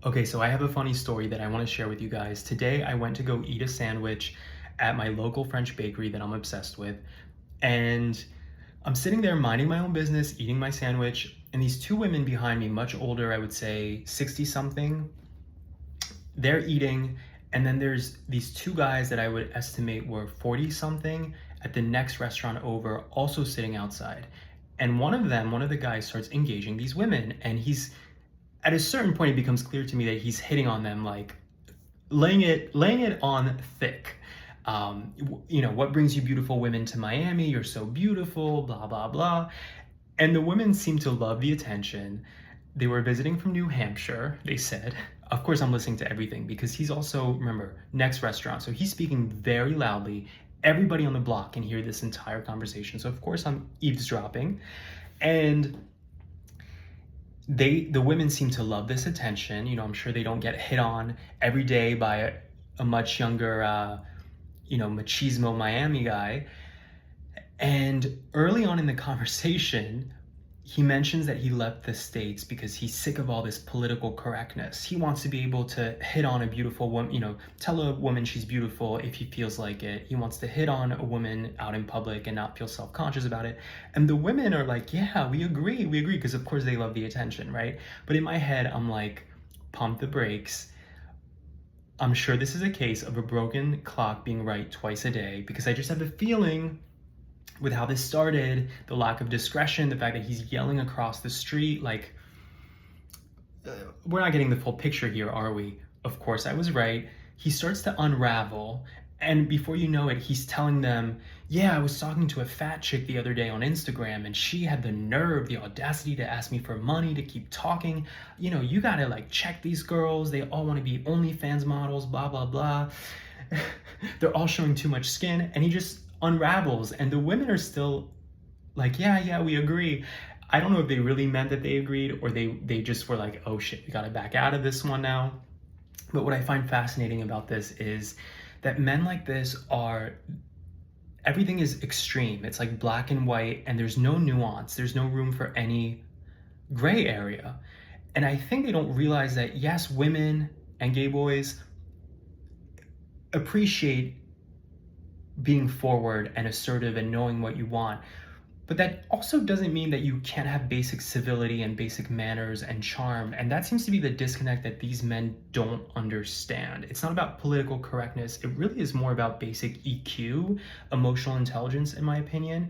Okay, so I have a funny story that I want to share with you guys. Today, I went to go eat a sandwich at my local French bakery that I'm obsessed with. And I'm sitting there minding my own business, eating my sandwich. And these two women behind me, much older, I would say 60 something, they're eating. And then there's these two guys that I would estimate were 40 something at the next restaurant over, also sitting outside. And one of the guys starts engaging these women. And at a certain point, it becomes clear to me that he's hitting on them, like laying it on thick. What brings you beautiful women to Miami? You're so beautiful, blah blah blah. And the women seem to love the attention. They were visiting from New Hampshire, they said. Of course, I'm listening to everything because he's also, remember, next restaurant. So he's speaking very loudly. Everybody on the block can hear this entire conversation. So, of course, I'm eavesdropping. And the women seem to love this attention. I'm sure they don't get hit on every day by a much younger, machismo Miami guy. And early on in the conversation, he mentions that he left the States because he's sick of all this political correctness. He wants to be able to hit on a beautiful woman, tell a woman she's beautiful if he feels like it. He wants to hit on a woman out in public and not feel self-conscious about it. And the women are like, yeah, we agree, because of course they love the attention, right? But in my head, I'm like, pump the brakes. I'm sure this is a case of a broken clock being right twice a day because I just have a feeling with how this started, the lack of discretion, the fact that he's yelling across the street, like, we're not getting the full picture here, are we? Of course, I was right. He starts to unravel, and before you know it, he's telling them, yeah, I was talking to a fat chick the other day on Instagram, and she had the nerve, the audacity to ask me for money to keep talking. You gotta check these girls. They all wanna be OnlyFans models, blah, blah, blah. They're all showing too much skin, and he just unravels, and the women are still like, yeah, we agree. I don't know if they really meant that they agreed or they just were like, oh shit, we gotta back out of this one now. But what I find fascinating about this is that men like this everything is extreme. It's like black and white, and there's no nuance. There's no room for any gray area. And I think they don't realize that, yes, women and gay boys appreciate being forward and assertive and knowing what you want. But that also doesn't mean that you can't have basic civility and basic manners and charm. And that seems to be the disconnect that these men don't understand. It's not about political correctness. It really is more about basic EQ, emotional intelligence, in my opinion.